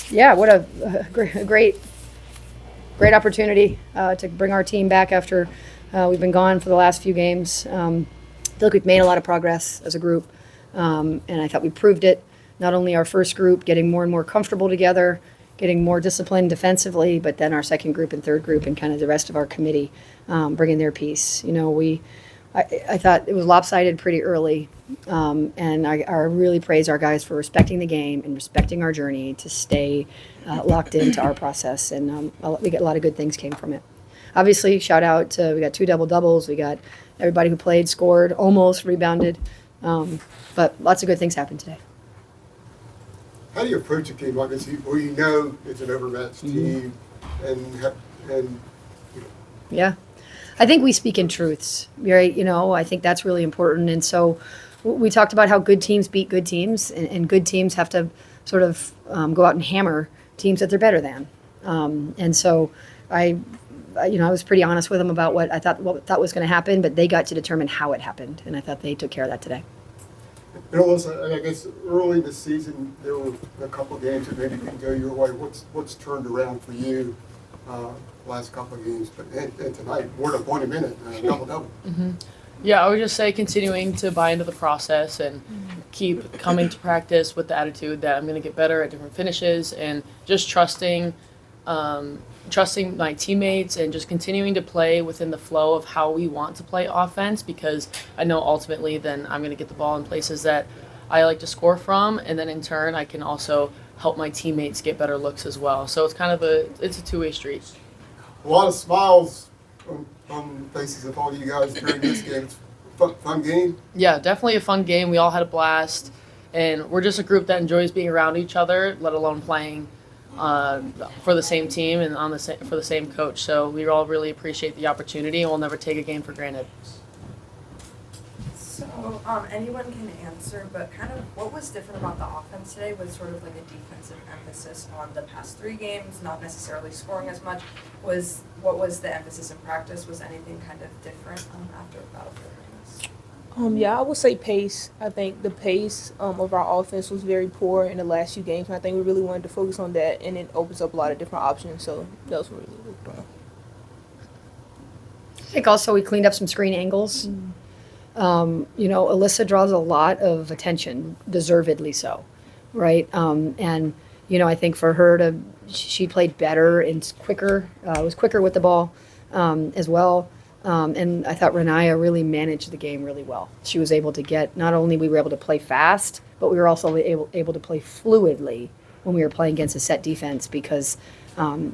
Yeah, what a great opportunity to bring our team back after we've been gone for the last few games. I feel like we've made a lot of progress as a group, and I thought we proved it. Not only our first group getting more and more comfortable together, getting more disciplined defensively, but then our second group and third group and kind of the rest of our committee bringing their piece. I thought it was lopsided pretty early, and I really praise our guys for respecting the game and respecting our journey to stay locked into our process, and we got a lot of good things came from it. Obviously, shout out to we got 2 double doubles. We got everybody who played, scored, almost rebounded, but lots of good things happened today. How do you approach a game like this where you know it's an overmatched team and Yeah. I think we speak in truths, right? I think that's really important. And so we talked about how good teams beat good teams, and good teams have to sort of go out and hammer teams that they're better than. And so I was pretty honest with them about what I thought was going to happen, but they got to determine how it happened, and I thought they took care of that today. Alyssa, I guess early this season there were a couple of games that maybe didn't go your way. What's turned around for you last couple of games? But and tonight, more than 20 minutes, double. Mm-hmm. Yeah, I would just say continuing to buy into the process and keep coming to practice with the attitude that I'm going to get better at different finishes, and just trusting my teammates and just continuing to play within the flow of how we want to play offense, because I know ultimately then I'm going to get the ball in places that I like to score from, and then in turn I can also help my teammates get better looks as well. So it's kind of a two-way street. A lot of smiles on the faces of all you guys during this game. It's a fun game. Yeah, definitely a fun game. We all had a blast, and we're just a group that enjoys being around each other, let alone playing for the same team and for the same coach. So we all really appreciate the opportunity, and we'll never take a game for granted. So anyone can answer, but kind of what was different about the offense today was sort of like a defensive emphasis on the past 3 games, not necessarily scoring as much. What was the emphasis in practice? Was anything kind of different after Battlefield Rings? Yeah, I would say pace. I think the pace of our offense was very poor in the last few games, and I think we really wanted to focus on that, and it opens up a lot of different options, so that was really good. I think also we cleaned up some screen angles. Alyssa draws a lot of attention, deservedly so, right? And I think for her she played better and quicker, was quicker with the ball as well. And I thought Reniya really managed the game really well. She was able to not only we were able to play fast, but we were also able to play fluidly when we were playing against a set defense, because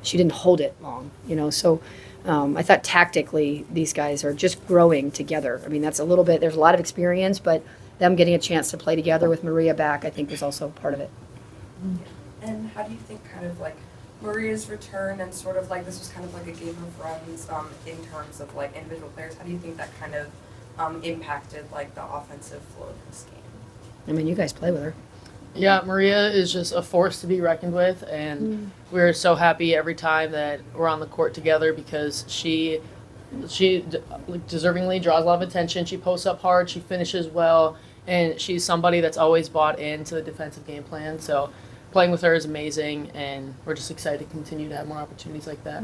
she didn't hold it long, So I thought tactically these guys are just growing together. I mean, there's a lot of experience, but them getting a chance to play together with Maria back, I think, was also part of it. And how do you think kind of like Maria's return and sort of like this was kind of like a game of runs in terms of like individual players, how do you think that kind of impacted like the offensive flow of this game? I mean, you guys play with her. Yeah, Maria is just a force to be reckoned with, and we're so happy every time that we're on the court together, because she deservingly draws a lot of attention. She posts up hard, she finishes well, and she's somebody that's always bought into the defensive game plan. So playing with her is amazing, and we're just excited to continue to have more opportunities like that.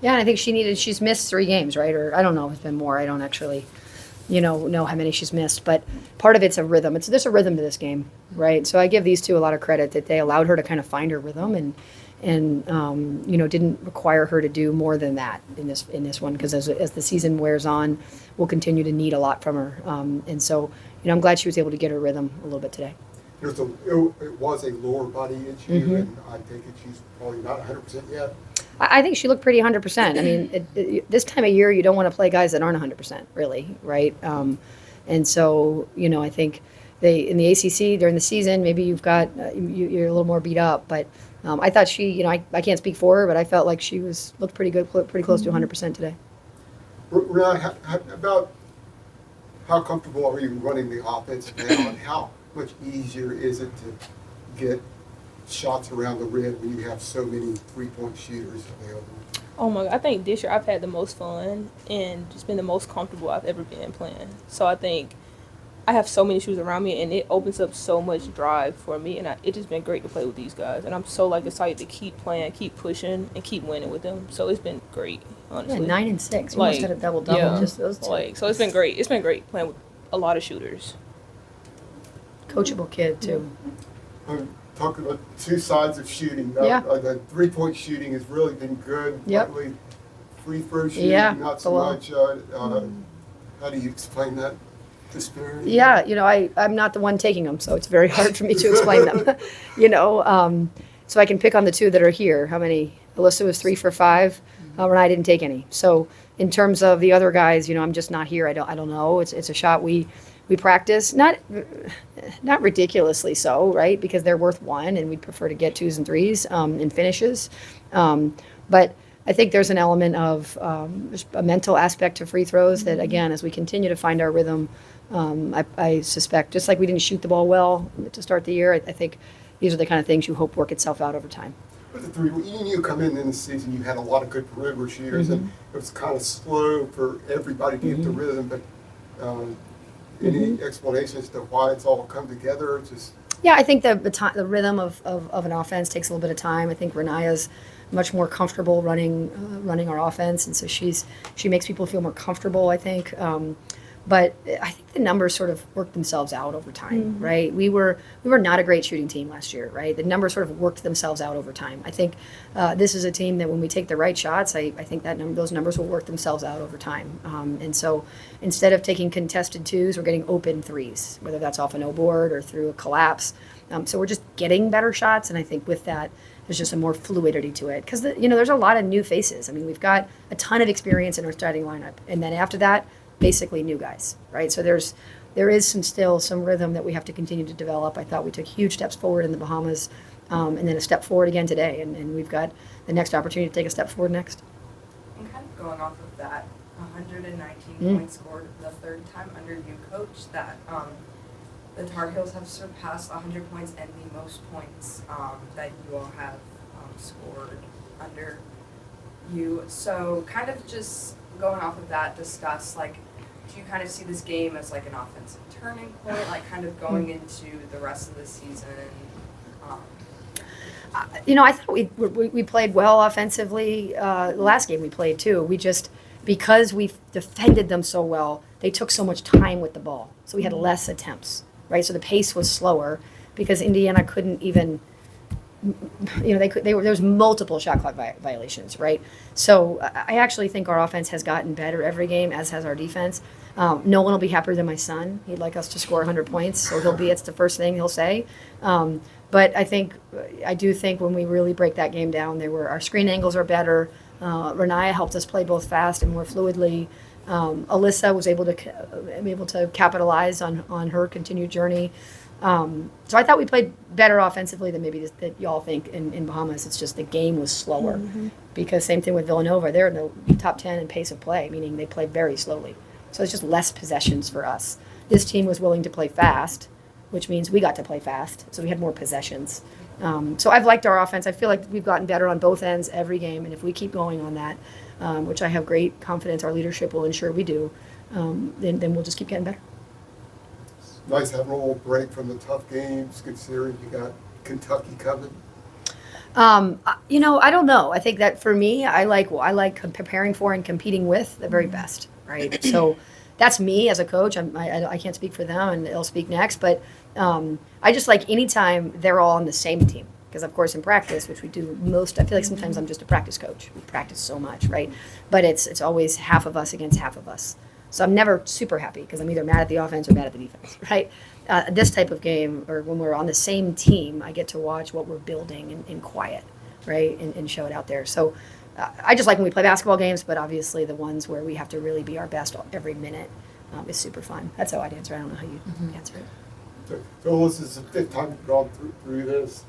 Yeah, and I think she's missed 3 games, right? Or I don't know if it's been more. I don't actually know how many she's missed, but part of it's a rhythm. There's a rhythm to this game, right? So I give these 2 a lot of credit that they allowed her to kind of find her rhythm, and didn't require her to do more than that in this one, because as the season wears on, we'll continue to need a lot from her. And so I'm glad she was able to get her rhythm a little bit today. It was a lower body issue, and I think she's probably not 100% yet. I think she looked pretty 100%. I mean, this time of year, you don't want to play guys that aren't 100%, really, right? And so, I think in the ACC during the season, maybe you've got you're a little more beat up. But I thought she, I can't speak for her, but I felt like she looked pretty good, pretty close to 100% today. Reniya, about how comfortable are you running the offense now, and how much easier is it to get shots around the rim when you have so many 3-point shooters available? Oh my God, I think this year I've had the most fun and just been the most comfortable I've ever been playing. So I think I have so many shooters around me, and it opens up so much drive for me, and it just been great to play with these guys, and I'm so like excited to keep playing, keep pushing, and keep winning with them. So it's been great, Yeah, honestly. 9 and 6. You almost Like, had a double-double, yeah. just those two. Like, so it's been great. It's been great playing with a lot of shooters. Coachable kid, too. I'm talking about two sides of shooting. Yeah. The three-point shooting has really been good. Yep. Lately. Free throw shooting, Yeah, not so below. much. How do you explain that disparity? Yeah, I'm not the one taking them, so it's very hard for me to explain them. So I can pick on the two that are here. How many? Alyssa was 3 for 5. And I didn't take any. So in terms of the other guys, I'm just not here. I don't know. It's a shot we practice, not ridiculously so, right? Because they're worth 1, and we'd prefer to get 2s and 3s in finishes. But I think there's an element of just a mental aspect to free throws that, again, as we continue to find our rhythm, I suspect, just like we didn't shoot the ball well to start the year, I think these are the kind of things you hope work itself out over time. But the three, you come in the season, you had a lot of good perimeter shooters, and it was kind of slow for everybody to get the rhythm. But any explanation as to why it's all come together? It's just Yeah, I think the rhythm of an offense takes a little bit of time. I think Reniya's much more comfortable running our offense, and so she makes people feel more comfortable, I think. But I think the numbers sort of worked themselves out over time, right? We were not a great shooting team last year, right? The numbers sort of worked themselves out over time. I think this is a team that when we take the right shots, I think that those numbers will work themselves out over time. And so instead of taking contested 2s, we're getting open 3s, whether that's off a no board or through a collapse. So we're just getting better shots, and I think with that, there's just a more fluidity to it. Because, there's a lot of new faces. I mean, we've got a ton of experience in our starting lineup. And then after that, basically new guys, right? So there is still some rhythm that we have to continue to develop. I thought we took huge steps forward in the Bahamas, and then a step forward again today. And we've got the next opportunity to take a step forward next. And kind of going off of that, 119 points scored the third time under you, Coach, that the Tar Heels have surpassed 100 points and the most points that you all have scored under you. So kind of just going off of that, discuss, like, do you kind of see this game as like an offensive turning point, like kind of going into the rest of the season? I thought we played well offensively. The last game we played too. We just, because we defended them so well, they took so much time with the ball. So we had less attempts, right? So the pace was slower because Indiana couldn't even, there was multiple shot clock violations, right? So I actually think our offense has gotten better every game, as has our defense. No one will be happier than my son. He'd like us to score 100 points, so it's the first thing he'll say. But I do think when we really break that game down, our screen angles are better. Reniya helped us play both fast and more fluidly. Alyssa was able to capitalize on her continued journey. So I thought we played better offensively than maybe that y'all think in Bahamas. It's just the game was slower because same thing with Villanova. They're in the top 10 in pace of play, meaning they play very slowly. So it's just less possessions for us. This team was willing to play fast, which means we got to play fast. So we had more possessions. So I've liked our offense. I feel like we've gotten better on both ends every game. And if we keep going on that, which I have great confidence our leadership will ensure we do, then we'll just keep getting better. nice having a little break from the tough games, considering you got Kentucky coming. I don't know. I think that for me, I like preparing for and competing with the very best, right? So that's me as a coach. I can't speak for them, and they'll speak next. But I just like anytime they're all on the same team. Because, of course, in practice, which we do most, I feel like sometimes I'm just a practice coach. We practice so much, right? But it's always half of us against half of us. So I'm never super happy because I'm either mad at the offense or mad at the defense, right? This type of game, or when we're on the same team, I get to watch what we're building in quiet, right, and show it out there. So I just like when we play basketball games, but obviously the ones where we have to really be our best every minute is super fun. That's how I'd answer. I don't know how you answer it. So this is the fifth time you've gone through this.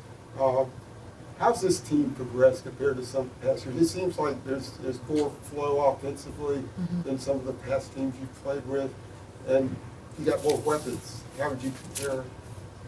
How's this team progressed compared to some past years? It seems like there's more flow offensively than some of the past teams you've played with, and you got more weapons. How would you compare?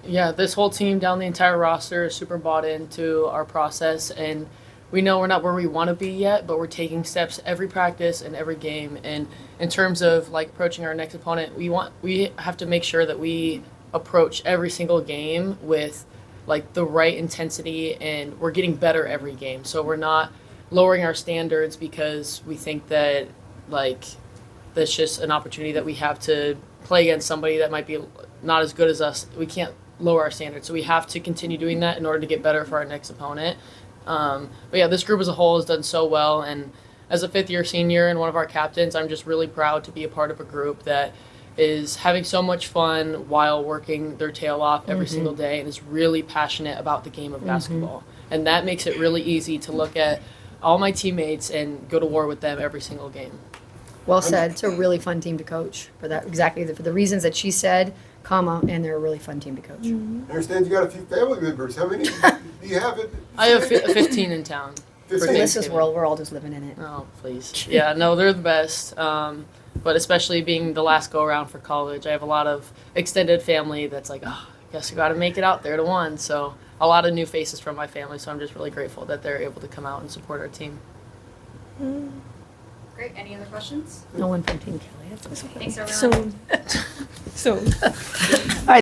Yeah, this whole team down the entire roster is super bought into our process, and we know we're not where we want to be yet, but we're taking steps every practice and every game. And in terms of like approaching our next opponent, we have to make sure that we approach every single game with like the right intensity, and we're getting better every game. So we're not lowering our standards because we think that like that's just an opportunity that we have to play against somebody that might be not as good as us. We can't lower our standards, so we have to continue doing that in order to get better for our next opponent. But yeah, this group as a whole has done so well, and as a fifth-year senior and one of our captains, I'm just really proud to be a part of a group that is having so much fun while working their tail off every single day and is really passionate about the game of basketball. And that makes it really easy to look at all my teammates and go to war with them every single game. Well said. It's a really fun team to coach for that exactly for the reasons that she said, and they're a really fun team to coach. I understand you got a few family members. How many do you have? I have 15 in town. for 15. Melissa's Thanksgiving. world, we're all just living in it. Oh, please. Yeah, no, they're the best. But especially being the last go around for college, I have a lot of extended family that's like, oh, I guess you got to make it out there to one. So a lot of new faces from my family. So I'm just really grateful that they're able to come out and support our team. Great. Any other questions? No one from Team Kelly. That's Thanks, everyone. Soon. Soon. All right.